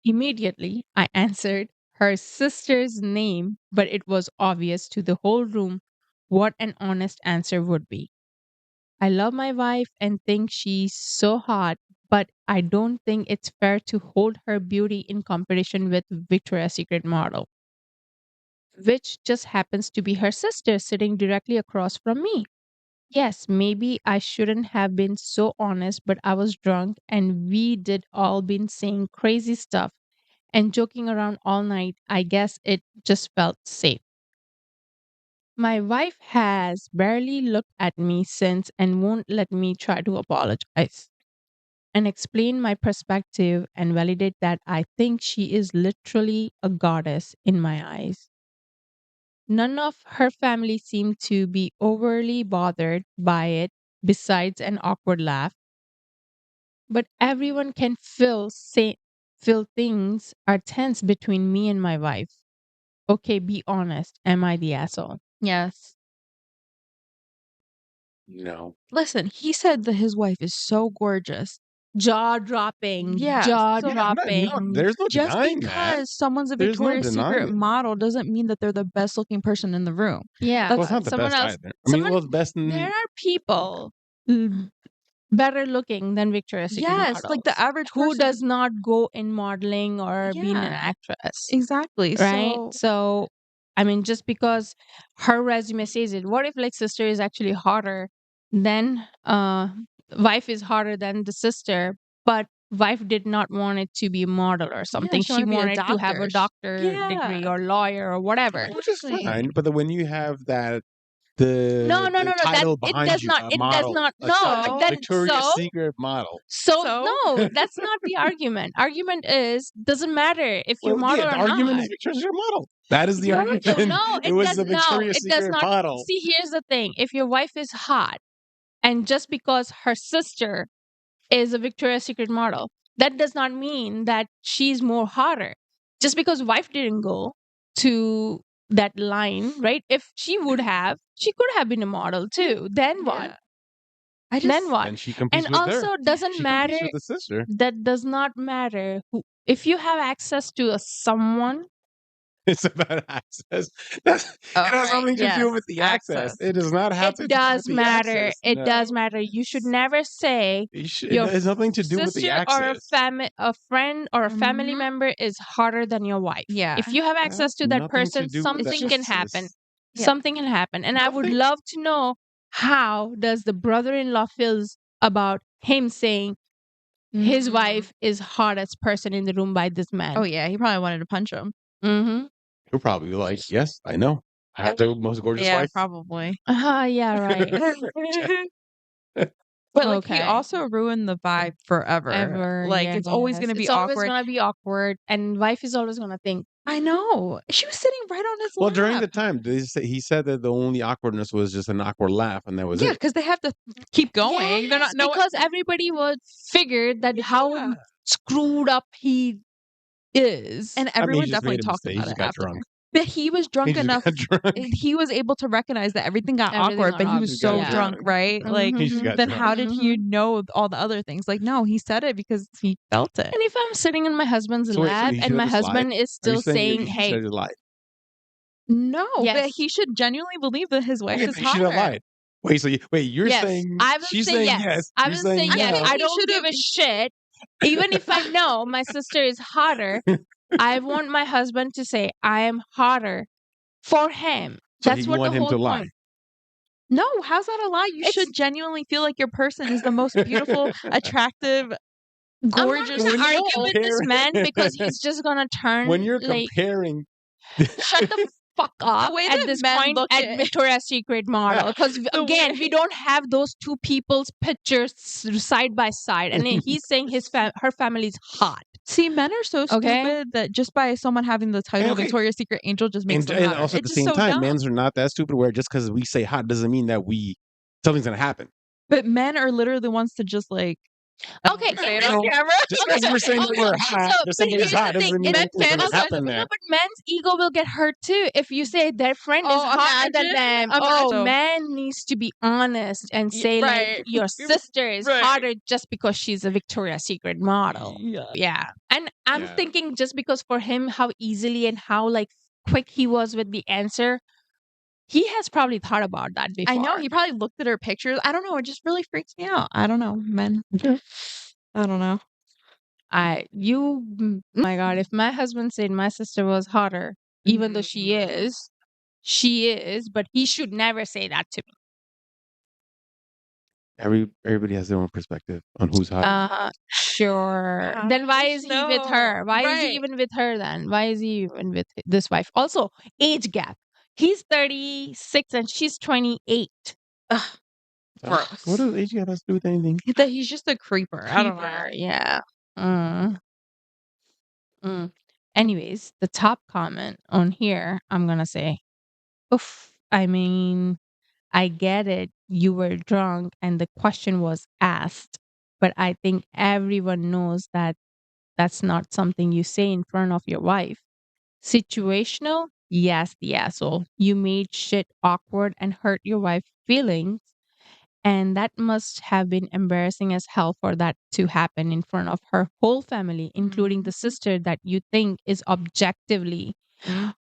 Immediately, I answered her sister's name, but it was obvious to the whole room what an honest answer would be. I love my wife and think she's so hot, but I don't think it's fair to hold her beauty in competition with Victoria's Secret model, which just happens to be her sister sitting directly across from me. Yes, maybe I shouldn't have been so honest, but I was drunk and we did all been saying crazy stuff and joking around all night. I guess it just felt safe. My wife has barely looked at me since and won't let me try to apologize and explain my perspective and validate that I think she is literally a goddess in my eyes. None of her family seemed to be overly bothered by it, besides an awkward laugh. But everyone can feel things are tense between me and my wife. Okay, be honest. Am I the asshole? Yes. No. Listen, he said that his wife is so gorgeous. Jaw dropping. Yeah, Jaw so dropping. There's no just denying that. because someone's a There's no Victoria's Secret denying it. model doesn't mean that they're the best looking person in the room. Yeah. Well, it's not the someone best else. either. I mean, Someone, well, it's best in. there are people better looking than Victoria's Secret Yes, like the models average who person. does not go in modeling or being an Yeah, actress. exactly. Right? So So, I mean, just because her resume says it, what if like sister is actually hotter than wife is hotter than the sister, but wife did not want it to be a model or something. she She wanted to be a wanted to have a doctor. doctor degree Yeah. or lawyer or whatever. Which is Exactly. fine, but then when you have that No, the that title it behind does you, not. a It does model, not. a No, So- that Victoria's Secret model. So So? no, that's not the argument. Argument is doesn't matter if you're Well, model yeah, the or argument not. is Victoria's Secret model. That is the No, argument. no, it it was does the no, Victoria's it does Secret not. model. See, here's the thing: if your wife is hot, and just because her sister is a Victoria's Secret model, that does not mean that she's more hotter. Just because wife didn't go to that line, right? If she would have, she could have been a model too. Then what? Yeah. I just Then what? And she competes And with also her. doesn't She matter. competes with the sister. That does not matter who. If you have access to a someone, It's about access. It has nothing to do with the access. It does not have it to do does with the matter. access. It No. does matter. You should never say It your has nothing to do with the sister or access. a friend or a family Mhm. member is hotter than your wife. Yeah. If you have That access has to that nothing to person, do with the something can access. happen. Yeah. Something can happen. And I would Nothing. love to know, how does the brother-in-law feels about him saying his Mhm. wife is hottest person in the room by this man? Oh yeah, he probably wanted to punch him. Mm-hmm. He'll probably be like, yes, I know. I have the most gorgeous Yeah, wife. probably. Yeah, right. But like he Okay. also ruined the vibe forever. Ever. Like it's always gonna be It's always awkward. gonna be awkward, and wife is always gonna think, I know. She was sitting right on his Well, lap. during the time, he said that the only awkwardness was just an awkward laugh, and that was Yeah, it. because they have to keep going. They're yes, not because everybody would figure that how Yeah. screwed up he is. and I mean, everyone he just definitely made a talked mistake. He about just it got after. drunk. But he was drunk He just enough. got drunk. He was able to recognize that everything got Everything awkward, got but he awkward, was just so got drunk, drunk. right? Like He just got then drunk. how did he know all the other things? Like no, he said it because he felt it. And if I'm sitting in my husband's So wait, so lap he and should my have just lied? husband is Are you still saying saying, he "Hey, should have lied? No, but Yes. he should genuinely believe that his wife Okay, is then he should have hotter. lied. Wait, so you're yes," saying I will she's say saying yes. yes. I You're will say saying yes. no. think I he don't give should've- a shit. Even if I know my sister is hotter, I want my husband to say I am hotter for him. So That's you what want the him whole to lie. point. No, how's that a lie? You It's- should genuinely feel like your person is the most beautiful, attractive, gorgeous. I'm When not you're gonna argue with this man comparing- because he's just gonna turn When you're like comparing, shut the fuck up way at that this men point look at at- Victoria's Secret model, because again way- we don't have those two people's pictures side by side, and then he's saying her family's hot. See, men are so Okay. stupid that just by someone having the title Okay. Victoria's Secret Angel just makes them and hotter. also at the It's same just so time, dumb. men's are not that stupid. Where just because we say hot doesn't mean that something's gonna happen. But men are literally the ones to just like Okay, say it so- on camera. Just because we're saying that we're hot, So, just but something is here's hot the thing, doesn't mean men- anything's gonna also, happen there. no, but men's ego will get hurt too if you say their friend is Oh, hotter than them. imagine. Oh, man needs to be honest and say right. like your sister is Right. hotter just because she's a Victoria's Secret model. Yeah. And I'm Yeah. thinking just because for him how easily and how like quick he was with the answer, he has probably thought about that before. I know he probably looked at her pictures. I don't know. It just really freaks me out. I don't know, men. I don't know. Oh my God, if my husband said my sister was hotter, even though she is, but he should never say that to me. Everybody has their own perspective on who's hot. Sure. How Then do why we is he with her? know? Why is he Right. even with her then? Why is he even with this wife? Also, age gap. He's 36 and she's 28. Ugh, What gross. does age gap has to do with anything? That he's just a creeper. I don't know. Creeper, yeah. Anyways, the top comment on here, I'm gonna say, oof. I mean, I get it. You were drunk and the question was asked, but I think everyone knows that that's not something you say in front of your wife. Situational? Yes, the asshole. You made shit awkward and hurt your wife's feelings. And that must have been embarrassing as hell for that to happen in front of her whole family, including the sister that you think is objectively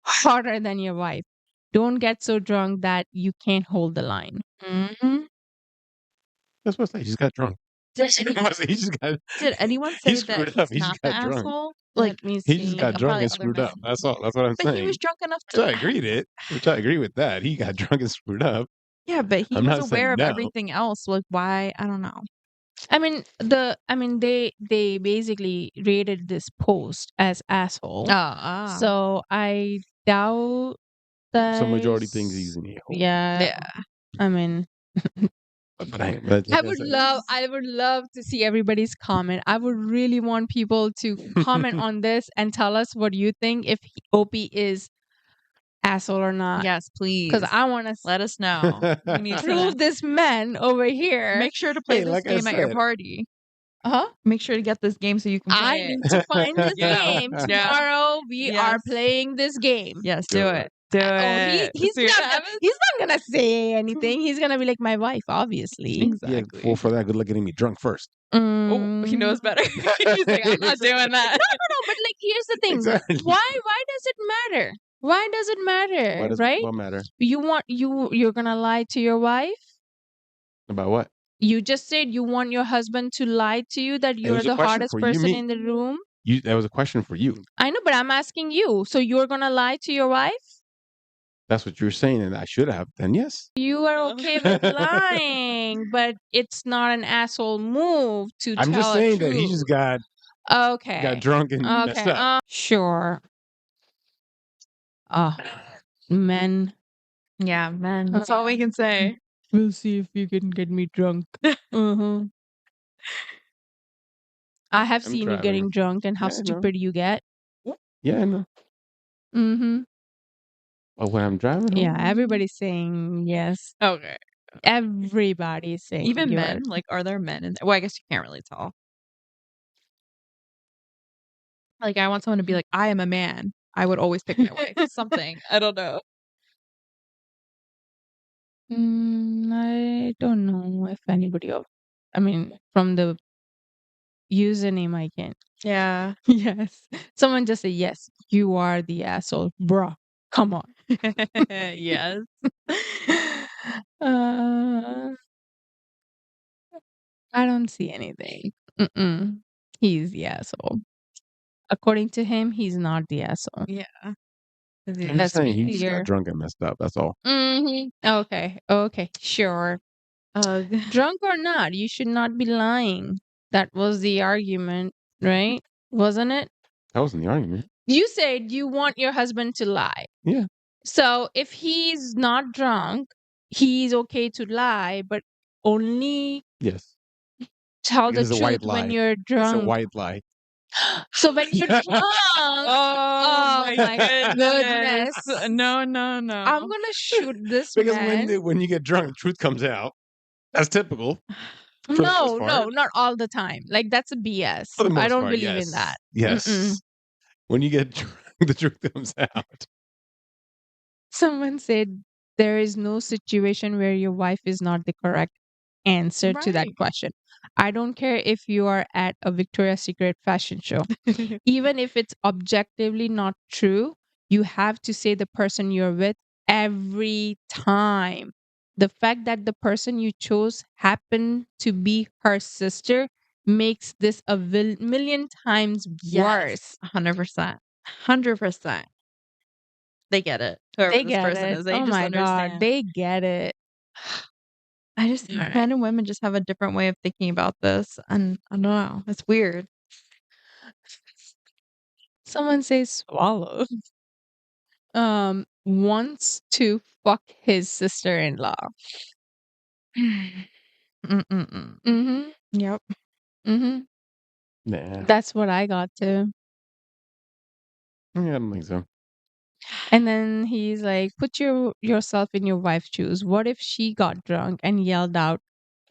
hotter than your wife. Don't get so drunk that you can't hold the line. That's what I say. He just got drunk. He just got. Did anyone He say that screwed up. he's He not just the got drunk. asshole? Let Like, me He just see. got drunk probably and other screwed men. up. That's all. That's what I'm But he saying. was drunk enough Which I to. agreed it. Which I agree with that. He got drunk and screwed up. Yeah, but he I'm was not saying aware of no. everything else. Like, why? I don't know. I mean they basically rated this post as asshole. So I doubt that. So majority thinks he's an a-hole. Yeah. I mean, But like I would love to see everybody's comment. I would really want people to comment on this and tell us what you think if Opie is asshole or not. Yes, please. Because I want to let us know. We need to know. prove this man over here. Make sure to play Hey, this like I game at your said. party. Huh? Make sure to get this game so you can play I it. need to find this Yeah. game Yeah. tomorrow. We are Yes. playing this game. Yes, do Good. it. Do it. He's See what not happens? he's not gonna say anything. He's gonna be like my wife, obviously. Exactly. Yeah, for that, good luck getting me drunk first. Oh, he knows better. He's like, I'm not doing that. No, but like here's the thing. Exactly. Why does it matter? Why does it matter? Right? What matter? You're gonna lie to your wife? About what? You just said you want your husband to lie to you that you're was a the question hottest for you, person me. in the room. That was a question for you. I know, but I'm asking you. So you're gonna lie to your wife? That's what you're saying, and I should have. Then yes. You are okay with lying, but it's not an asshole move to I'm tell just a saying that he truth. just got drunk and messed up. Sure. Men. Yeah, man. That's all we can say. We'll see if you can get me drunk. I have seen you getting drunk and how stupid you get. Yeah, I know. Oh, when I'm driving home? Yeah, everybody's saying yes. Okay. Everybody's saying Even you're- men? Like, are there men in there? Well, I guess you can't really tell. Like, I want someone to be like, I am a man. I would always pick my wife. Something. I don't know. I don't know if anybody else. I mean, from the username, I can. Yeah. Yes. Someone just say, yes, you are the asshole. Bruh, come on. Yes. I don't see anything. He's the asshole. According to him, he's not the asshole. Yeah. I'm just saying he just got drunk and messed up. That's all. Okay. Sure. Drunk or not, you should not be lying. That was the argument, right? Wasn't it? That wasn't the argument. You said you want your husband to lie. Yeah. So if he's not drunk, he's okay to lie, but only tell the truth when you're drunk. It's a white lie. So when you're drunk, oh my goodness. No. I'm gonna shoot this because man. when you get drunk, the truth comes out. That's typical. No, not all the time. Like that's a BS. I don't believe in that. Yes. When you get drunk, the truth comes out. Someone said there is no situation where your wife is not the correct answer to that question. I don't care if you are at a Victoria's Secret fashion show. Even if it's objectively not true, you have to say the person you're with every time. The fact that the person you chose happened to be her sister makes this a million times worse. 100%. 100%. They get it. Whoever They this get person it. is, they oh just my understand. God, they get it. I just think Alright. men and women just have a different way of thinking about this, and I don't know. It's weird. Someone says swallow. Wants to fuck his sister-in-law. Mm-mm-mm. Mm-hmm. Yep. Mm-hmm. Nah. That's what I got too. Yeah, I don't think so. And then he's like, put yourself in your wife's shoes. What if she got drunk and yelled out,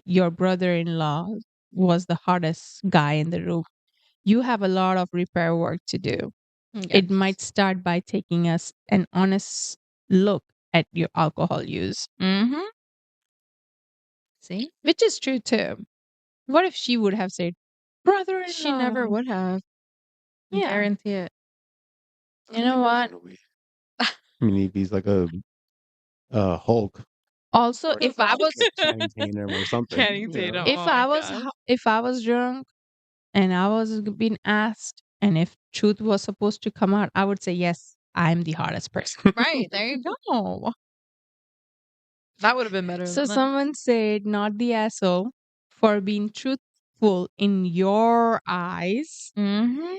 your brother-in-law was the hottest guy in the room? You have a lot of repair work to do. It might start by taking us an honest look at your alcohol use. Mm-hmm. See? Which is true too. What if she would have said, brother-in-law? She never would have. Yeah. Guarantee it. You know what? I mean, if he's like a Hulk, Also, or if I was Channing Tatum or something, Channing you know? Tatum. if Oh I my was gosh. if I was drunk and I was being asked, and if truth was supposed to come out, I would say yes, I'm the hottest person. Right, there you go. That would have been better So than that. someone said, not the asshole for being truthful in your eyes, Mm-hmm.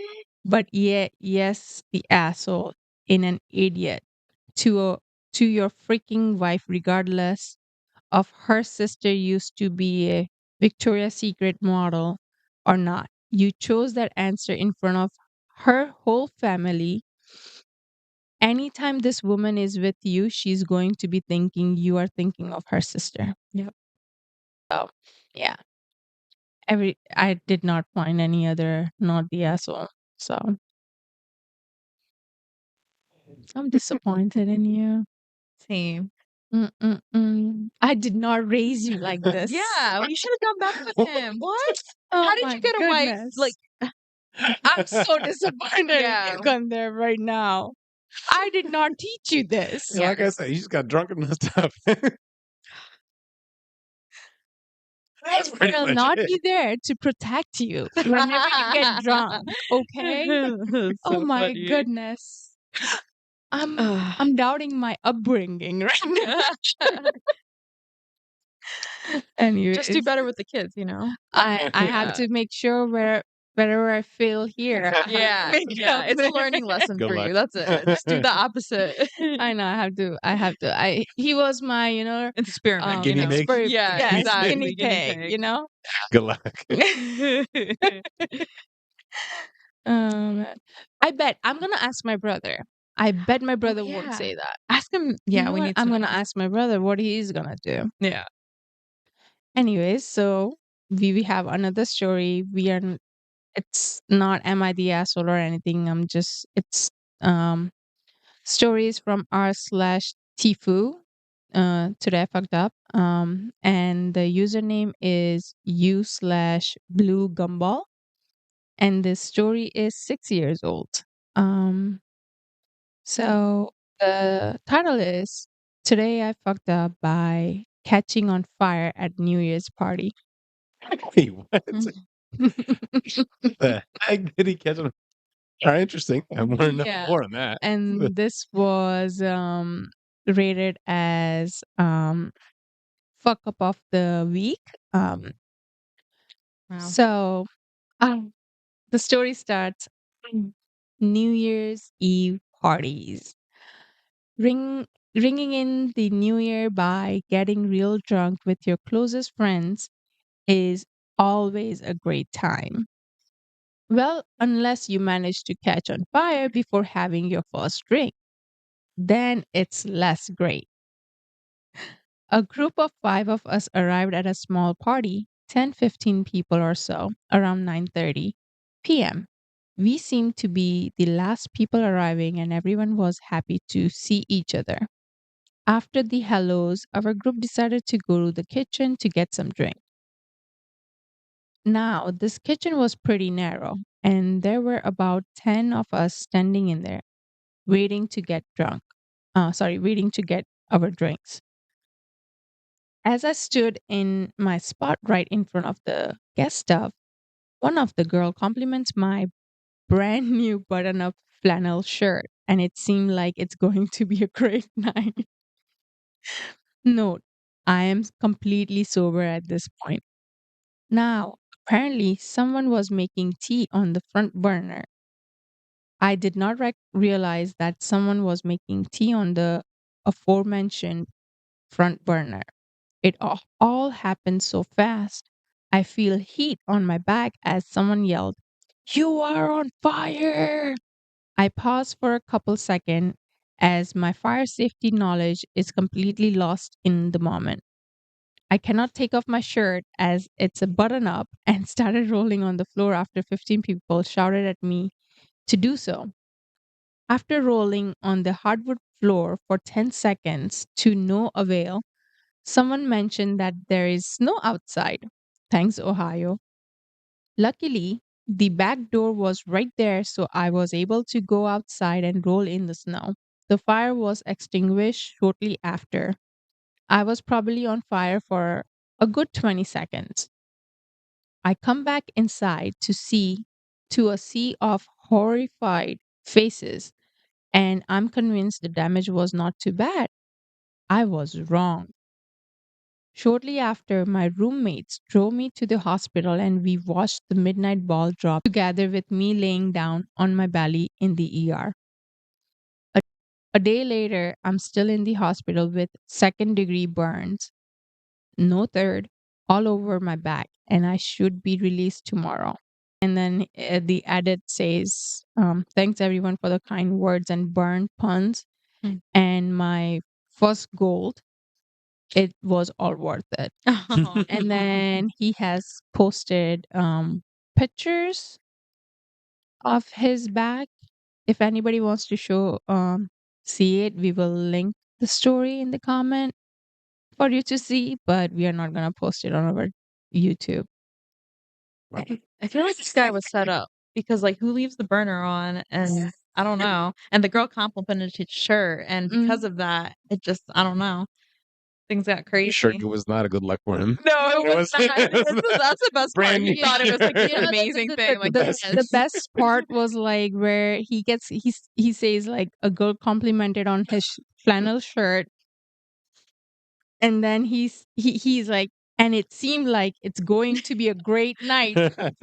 but yet yes, the asshole in an idiot to your freaking wife, regardless of her sister used to be a Victoria's Secret model or not. You chose that answer in front of her whole family. Anytime this woman is with you, she's going to be thinking you are thinking of her sister. Yep. So, yeah. I did not find any other not the asshole. So, I'm disappointed in you. Same. I did not raise you like this. Yeah, you should have gone back with him. What? Oh How did my you get a wife? goodness. Like, I'm so disappointed in Yeah. you, Kandarp, right now. I did not teach you this. Yeah, like I said, he just got drunk and messed up. That's I pretty will much not it. be there to protect you whenever you get drunk. Okay? Oh my funny. goodness. I'm Ugh. doubting my upbringing right now. Anyways, Just do better with the kids, you know? I have Yeah. to make sure wherever I fail here. I Yeah, make yeah. up It's a there. learning lesson Good for luck. you. That's it. Just do the opposite. I know I have to. He was my, Experiment, Guinea you know? pig? Yeah, yes, exactly. guinea pig, Good luck. Um, I bet I'm gonna ask my brother. I bet my brother won't yeah. say that. Ask him. You Yeah, know we what? need to I'm gonna know. ask my brother what he's gonna do. Yeah. Anyways, so we have another story. It's not am I the asshole or anything. It's um stories from r/TIFU. Today I fucked up. And the username is u/blue gumball. And the story is 6 years old. Um, so the title is Today I Fucked Up by Catching on Fire at New Year's Party. Wait, what? The heck did he catch him? All right, interesting. I want to know Yeah. more on that. And this was rated as fuck up of the week. Um Wow. so the story starts New Year's Eve parties. Ringing in the new year by getting real drunk with your closest friends is always a great time. Well, unless you manage to catch on fire before having your first drink, then it's less great. A group of 5 of us arrived at a small party, 10-15 people or so, around 9:30 p.m. We seemed to be the last people arriving and everyone was happy to see each other. After the hellos, our group decided to go to the kitchen to get some drink. Now, this kitchen was pretty narrow, and there were about 10 of us standing in there, waiting to get drunk. Waiting to get our drinks. As I stood in my spot right in front of the guest stove, one of the girl compliments my brand new button-up flannel shirt, and it seemed like it's going to be a great night. Note, I am completely sober at this point. Now, apparently, someone was making tea on the front burner. I did not realize that someone was making tea on the aforementioned front burner. It all happened so fast. I feel heat on my back as someone yelled, "You are on fire!" I paused for a couple seconds as my fire safety knowledge is completely lost in the moment. I cannot take off my shirt as it's a button up and started rolling on the floor after 15 people shouted at me to do so. After rolling on the hardwood floor for 10 seconds to no avail, someone mentioned that there is snow outside. Thanks, Ohio. Luckily, the back door was right there, so I was able to go outside and roll in the snow. The fire was extinguished shortly after. I was probably on fire for a good 20 seconds. I come back inside to a sea of horrified faces, and I'm convinced the damage was not too bad. I was wrong. Shortly after, my roommates drove me to the hospital and we watched the midnight ball drop together with me laying down on my belly in the ER. A day later, I'm still in the hospital with second-degree burns, no third, all over my back, and I should be released tomorrow. And then the edit says, thanks everyone for the kind words and burn puns. And my first gold, it was all worth it. And then he has posted pictures of his back. If anybody wants to see it, we will link the story in the comment for you to see, but we are not gonna post it on our YouTube. I feel like this guy was set up because, like, who leaves the burner on? And I don't know. And the girl complimented his shirt, and because of that, it just, I don't know. Things got crazy. Sure, it was not a good luck for him. No, it was not. it was That's the best part. brand He new. thought it was like this Yeah, amazing thing. Like, the best part was like where he says like a girl complimented on his flannel shirt, and then he's like, and it seemed like it's going to be a great night.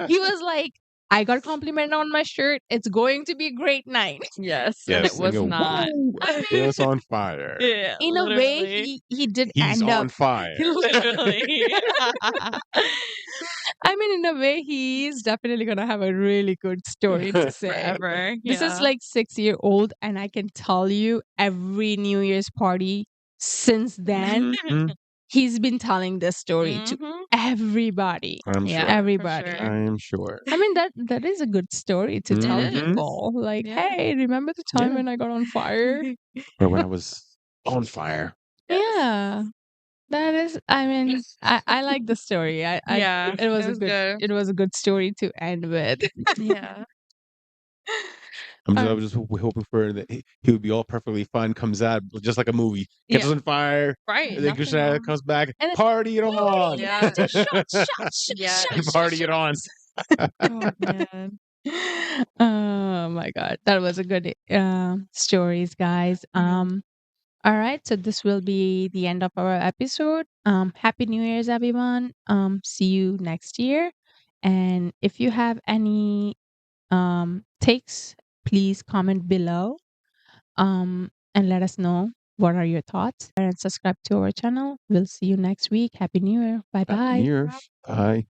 He was like, I got complimented on my shirt. It's going to be a great night. yes, and it Yes, was not. it was on fire. Yeah, In a way, he did He's end up. on fire. literally. I mean, in a way, he is definitely gonna have a really good story to say. Forever. This is like 6 year old, and I can tell you every New Year's party since then, he's been telling this story to everybody. I'm sure. Everybody. sure. I am sure. I mean that is a good story to tell It is. people. Like, Yeah. hey, remember the time Yeah. when I got on fire? Or when I was on fire. Yeah. That is, I mean, I like the story. Yeah, it was it a was good, good. it was a good story to end with. Yeah. I was just hoping for that he would be all perfectly fine, comes out just like a movie, catches Yeah. on fire, Right. and then nothing wrong. comes back, And then, party it on. Yeah. Yeah. Party it on. Oh man. Oh my god, that was a good stories, guys. All right, so this will be the end of our episode. Happy New Year's, everyone. See you next year. And if you have any takes, please comment below. And let us know what are your thoughts. And subscribe to our channel. We'll see you next week. Happy New Year. Bye bye. Bye.